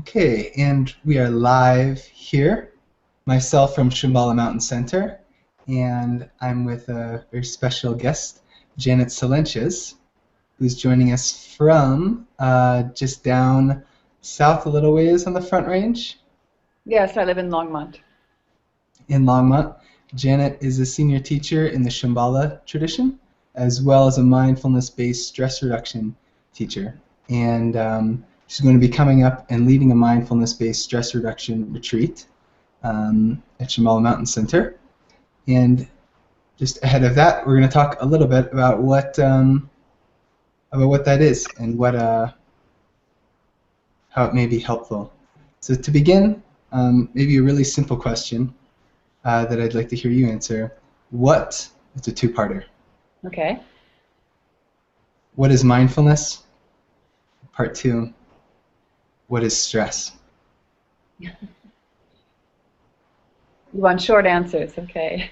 Okay, and we are live here. Myself from Shambhala Mountain Center, and I'm with a very special guest, Janet Solyntjes, who's joining us from just down south a little ways on the Front Range Yes, I live in Longmont. in Longmont. Janet is a senior teacher in the Shambhala tradition, as well as a mindfulness-based stress reduction teacher. And she's going to be coming up and leading a mindfulness-based stress reduction retreat at Shambhala Mountain Center. And just ahead of that, we're going to talk a little bit about what that is and what how it may be helpful. So to begin, maybe a really simple question that I'd like to hear you answer. It's a two-parter. Okay. What is mindfulness? Part two, what is stress? You want short answers, okay.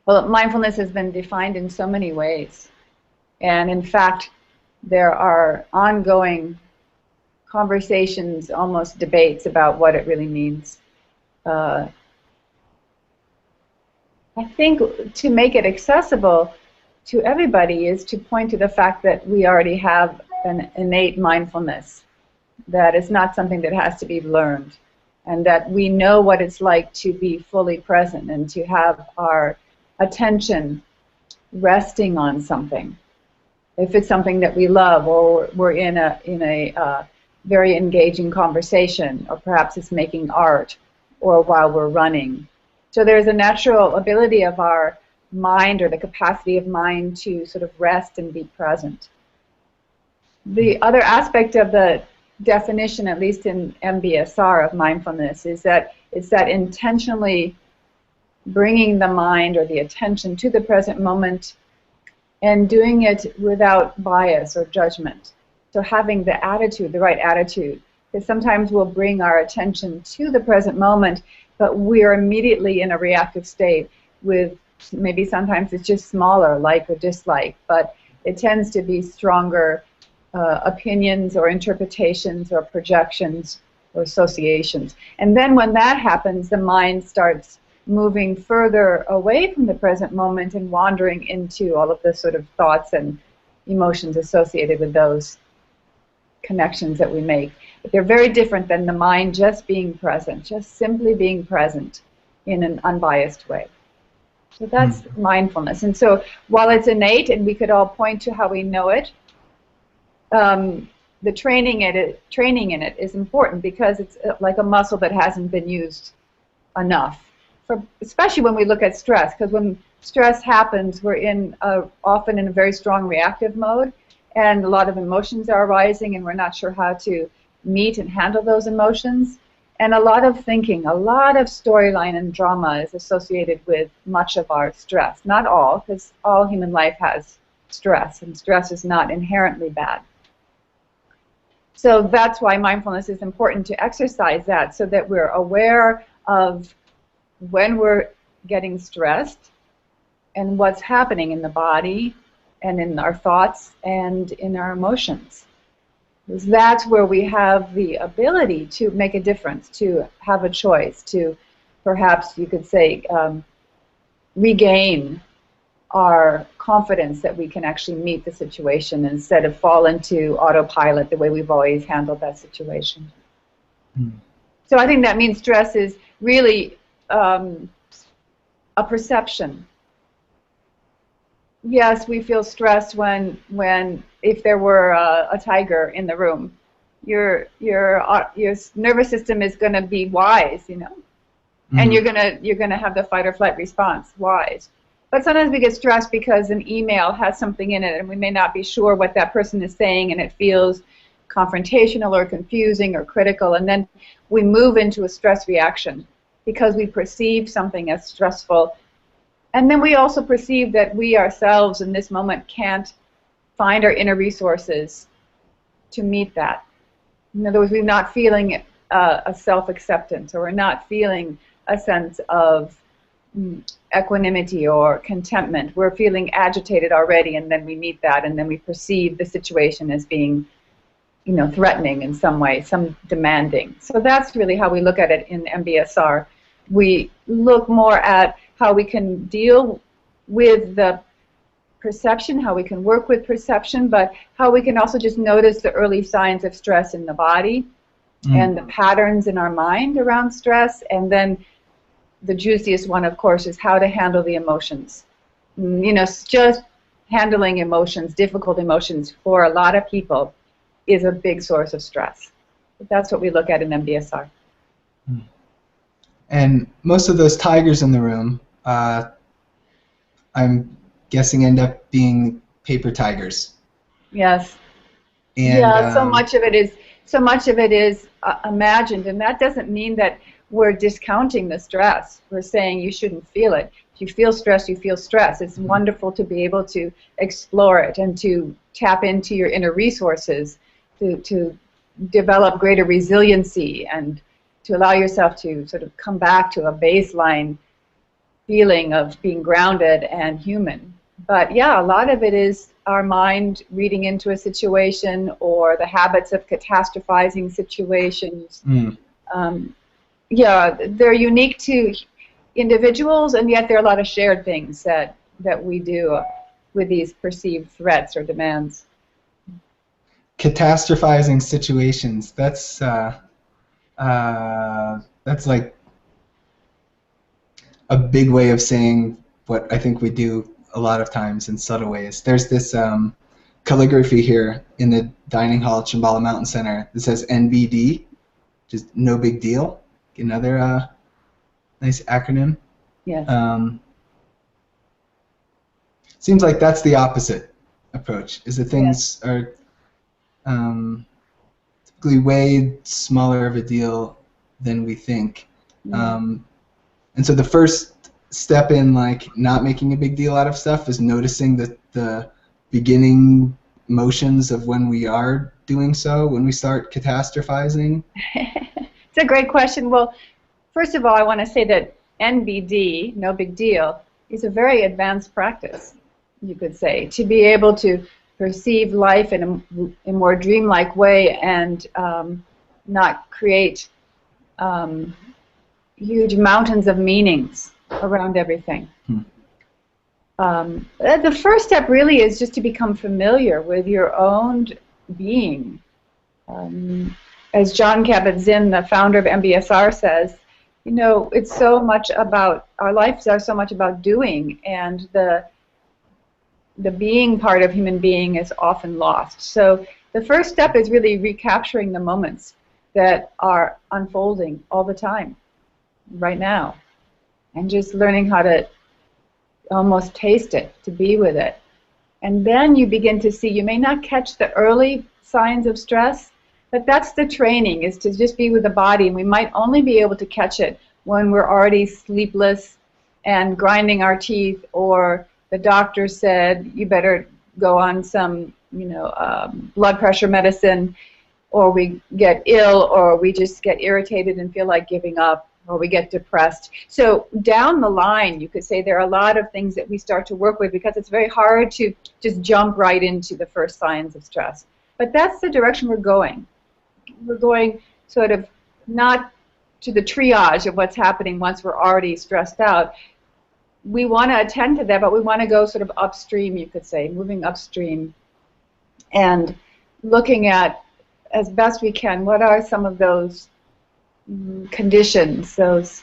Well, mindfulness has been defined in so many ways. And in fact, there are ongoing conversations, almost debates about what it really means. I think to make it accessible to everybody is to point to the fact that we already have an innate mindfulness, that it's not something that has to be learned, and that we know what it's like to be fully present and to have our attention resting on something. If it's something that we love, or we're in a very engaging conversation, or perhaps it's making art, or while we're running. So there's a natural ability of our mind, or the capacity of mind, to sort of rest and be present. The other aspect of the definition, at least in MBSR, of mindfulness is that it's that intentionally bringing the mind or the attention to the present moment and doing it without bias or judgment. So having the attitude, the right attitude, because sometimes we'll bring our attention to the present moment, but we're immediately in a reactive state with maybe sometimes it's just smaller, like or dislike, but it tends to be stronger opinions or interpretations or projections or associations. And then when that happens, the mind starts moving further away from the present moment and wandering into all of the sort of thoughts and emotions associated with those connections that we make. But they're very different than the mind just being present, just simply being present in an unbiased way. So that's mindfulness. And so while it's innate and we could all point to how we know it, the training in it is important, because it's like a muscle that hasn't been used enough. Especially when we look at stress, because when stress happens, we're often in a very strong reactive mode, and a lot of emotions are arising, and we're not sure how to meet and handle those emotions. And a lot of thinking, a lot of storyline and drama is associated with much of our stress. Not all, because all human life has stress, and stress is not inherently bad. So that's why mindfulness is important, to exercise that, so that we're aware of when we're getting stressed and what's happening in the body and in our thoughts and in our emotions. Because that's where we have the ability to make a difference, to have a choice, to perhaps, you could say, regain our confidence that we can actually meet the situation instead of fall into autopilot the way we've always handled that situation. So I think that means stress is really a perception. Yes, we feel stressed when if there were a tiger in the room, your nervous system is going to be wise, you know, and you're gonna have the fight or flight response, wise. But sometimes we get stressed because an email has something in it, and we may not be sure what that person is saying, and it feels confrontational or confusing or critical, and then we move into a stress reaction because we perceive something as stressful. And then we also perceive that we ourselves in this moment can't find our inner resources to meet that. In other words, we're not feeling a self-acceptance, or we're not feeling a sense of equanimity or contentment. We're feeling agitated already, and then we meet that, and then we perceive the situation as being threatening in some way, some demanding. So that's really how we look at it in MBSR. We look more at how we can deal with the perception, how we can work with perception, but how we can also just notice the early signs of stress in the body and the patterns in our mind around stress. And then the juiciest one, of course, is how to handle the emotions. Just handling emotions, difficult emotions, for a lot of people is a big source of stress. That's what we look at in MBSR. And most of those tigers in the room, I'm guessing, end up being paper tigers. Yes. And, yeah. So much of it is imagined, and that doesn't mean that we're discounting the stress. We're saying you shouldn't feel it. If you feel stress, you feel stress. It's wonderful to be able to explore it and to tap into your inner resources, to develop greater resiliency, and to allow yourself to sort of come back to a baseline feeling of being grounded and human. But yeah, a lot of it is our mind reading into a situation, or the habits of catastrophizing situations. Yeah, they're unique to individuals, and yet there are a lot of shared things that we do with these perceived threats or demands. Catastrophizing situations, that's like a big way of saying what I think we do a lot of times in subtle ways. There's this calligraphy here in the dining hall at Shambhala Mountain Center that says NBD, just no big deal. Another nice acronym. Yes. Seems like that's the opposite approach, is that things are typically way smaller of a deal than we think. And so the first step in not making a big deal out of stuff is noticing the beginning motions of when we are doing so, when we start catastrophizing. It's a great question. Well, first of all, I want to say that NBD, no big deal, is a very advanced practice, you could say, to be able to perceive life in a more dreamlike way and not create huge mountains of meanings around everything. The first step really is just to become familiar with your own being. As John Kabat-Zinn, the founder of MBSR, says, it's so much about, our lives are so much about doing, and the being part of human being is often lost. So the first step is really recapturing the moments that are unfolding all the time, right now, and just learning how to almost taste it, to be with it. And then you begin to see, you may not catch the early signs of stress, but that's the training, is to just be with the body, and we might only be able to catch it when we're already sleepless and grinding our teeth, or the doctor said you better go on some blood pressure medicine, or we get ill, or we just get irritated and feel like giving up, or we get depressed. So down the line, you could say there are a lot of things that we start to work with, because it's very hard to just jump right into the first signs of stress. But that's the direction we're going. We're going sort of not to the triage of what's happening once we're already stressed out. We want to attend to that, but we want to go sort of upstream, you could say, moving upstream and looking at, as best we can, what are some of those conditions, those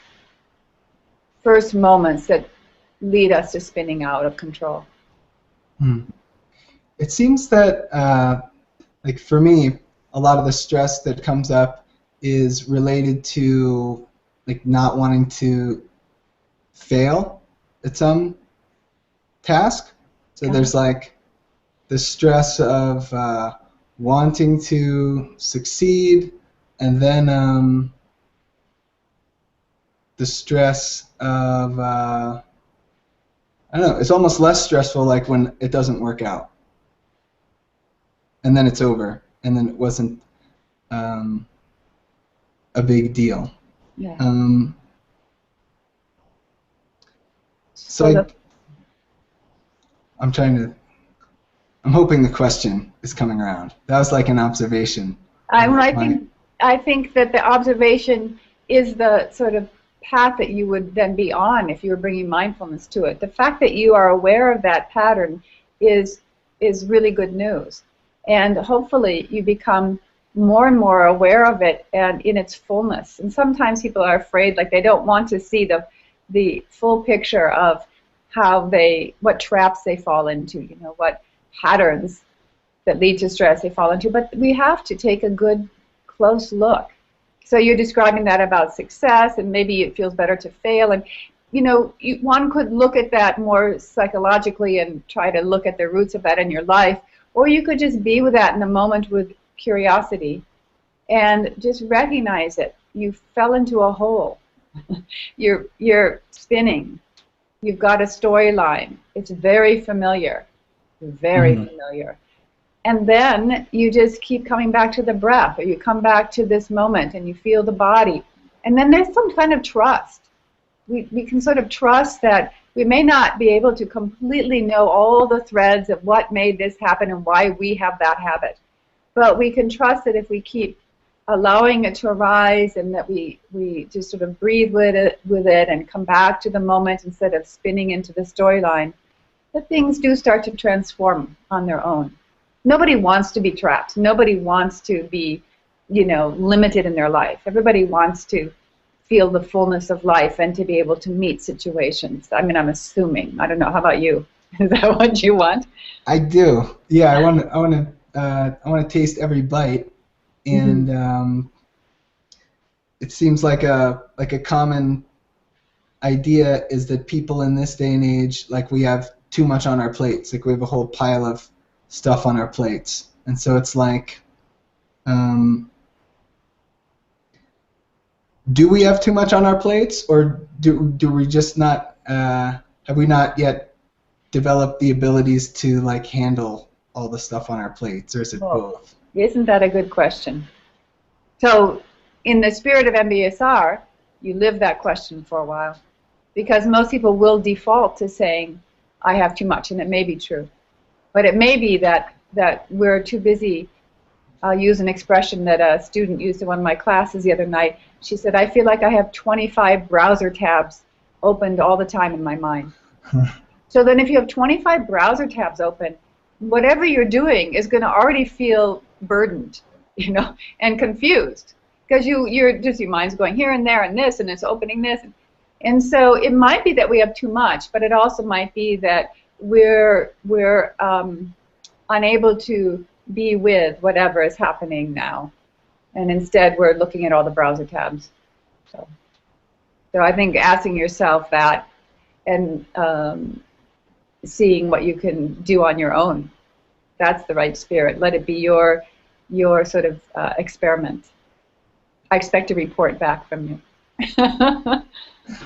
first moments that lead us to spinning out of control. It seems that, for me, a lot of the stress that comes up is related to not wanting to fail at some task. So there's the stress of wanting to succeed, and then the stress of I don't know, it's almost less stressful when it doesn't work out, and then it's over, and then it wasn't a big deal. Yeah. So I'm trying to I'm hoping the question is coming around. That was like an observation. I think that the observation is the sort of path that you would then be on if you were bringing mindfulness to it. The fact that you are aware of that pattern is really good news. And hopefully you become more and more aware of it and in its fullness. And sometimes people are afraid, like they don't want to see the full picture of what traps they fall into, what patterns that lead to stress they fall into. But we have to take a good, close look. So you're describing that about success, and maybe it feels better to fail. And, one could look at that more psychologically and try to look at the roots of that in your life. Or you could just be with that in the moment with curiosity and just recognize it. You fell into a hole. You're spinning. You've got a storyline. It's very familiar. Very familiar. And then you just keep coming back to the breath, or you come back to this moment and you feel the body. And then there's some kind of trust. We can sort of trust that we may not be able to completely know all the threads of what made this happen and why we have that habit. But we can trust that if we keep allowing it to arise and that we just sort of breathe with it and come back to the moment instead of spinning into the storyline, that things do start to transform on their own. Nobody wants to be trapped. Nobody wants to be, limited in their life. Everybody wants to feel the fullness of life and to be able to meet situations. I mean, I'm assuming. I don't know. How about you? Is that what you want? I do. Yeah, I want to taste every bite, and it seems like a common idea is that people in this day and age, like, we have too much on our plates. Like, we have a whole pile of stuff on our plates, and so it's like, do we have too much on our plates, or do we just not have we not yet developed the abilities to, like, handle all the stuff on our plates, or is it both? Isn't that a good question? So in the spirit of MBSR, you live that question for a while, because most people will default to saying, I have too much, and it may be true. But it may be that we're too busy. I'll use an expression that a student used in one of my classes the other night. She said, I feel like I have 25 browser tabs opened all the time in my mind. So then if you have 25 browser tabs open, whatever you're doing is going to already feel burdened, and confused. Because your mind's going here and there and this, and it's opening this. And so it might be that we have too much, but it also might be that we're unable to be with whatever is happening now, and instead we're looking at all the browser tabs. So I think asking yourself that and seeing what you can do on your own, that's the right spirit. Let it be your sort of experiment. I expect a report back from you.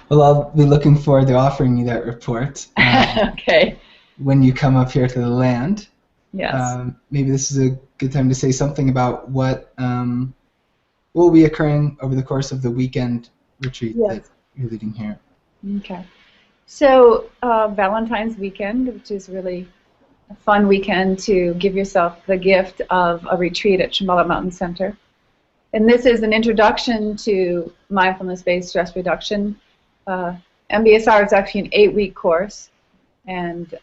Well, I'll be looking forward to offering you that report. Okay. When you come up here to the land. Yes. Maybe this is a good time to say something about what will be occurring over the course of the weekend retreat that you're leading here. Okay. So Valentine's weekend, which is really a fun weekend to give yourself the gift of a retreat at Shambhala Mountain Center. And this is an introduction to mindfulness-based stress reduction. MBSR is actually an 8-week course. And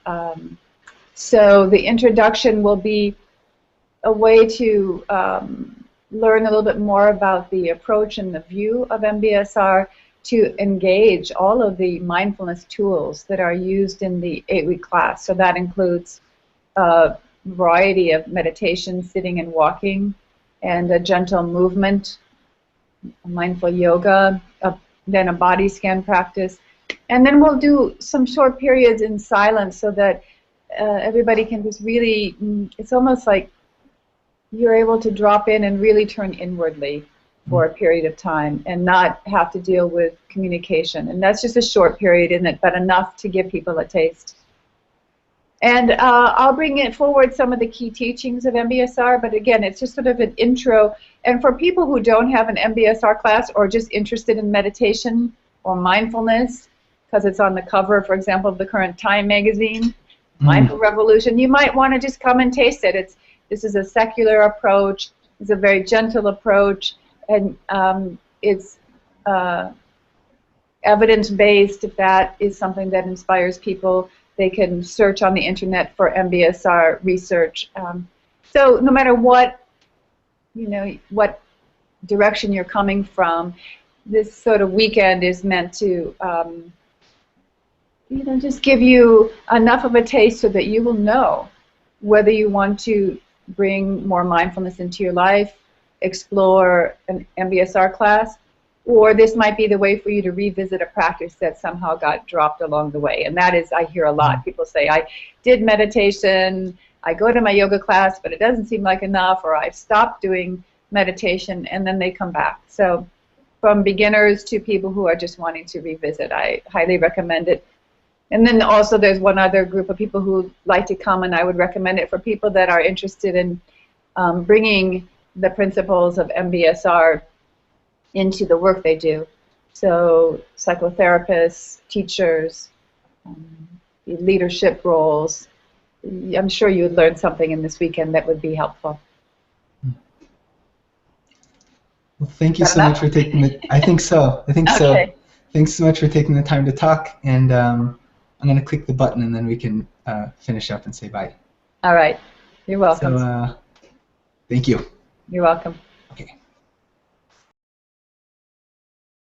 so the introduction will be a way to learn a little bit more about the approach and the view of MBSR to engage all of the mindfulness tools that are used in the 8-week class. So that includes a variety of meditation, sitting and walking, and a gentle movement, mindful yoga, then a body scan practice. And then we'll do some short periods in silence so that everybody can just really, it's almost like you're able to drop in and really turn inwardly for a period of time and not have to deal with communication. And that's just a short period, isn't it? But enough to give people a taste. And I'll bring it forward some of the key teachings of MBSR, but again, it's just sort of an intro. And for people who don't have an MBSR class or just interested in meditation or mindfulness, because it's on the cover, for example, of the current Time magazine, Mindful Revolution. You might want to just come and taste it. This is a secular approach. It's a very gentle approach, and it's evidence-based. If that is something that inspires people, they can search on the internet for MBSR research. So no matter what direction you're coming from, this sort of weekend is meant to just give you enough of a taste so that you will know whether you want to bring more mindfulness into your life, explore an MBSR class, or this might be the way for you to revisit a practice that somehow got dropped along the way. And that is, I hear a lot. People say, I did meditation, I go to my yoga class, but it doesn't seem like enough, or I've stopped doing meditation, and then they come back. So from beginners to people who are just wanting to revisit, I highly recommend it. And then also there's one other group of people who like to come, and I would recommend it for people that are interested in bringing the principles of MBSR into the work they do. So psychotherapists, teachers, leadership roles. I'm sure you would learn something in this weekend that would be helpful. Well, thank you so much for taking the. I think so. Okay. So. Thanks so much for taking the time to talk, and I'm going to click the button, and then we can finish up and say bye. All right. You're welcome. So, thank you. You're welcome. Okay.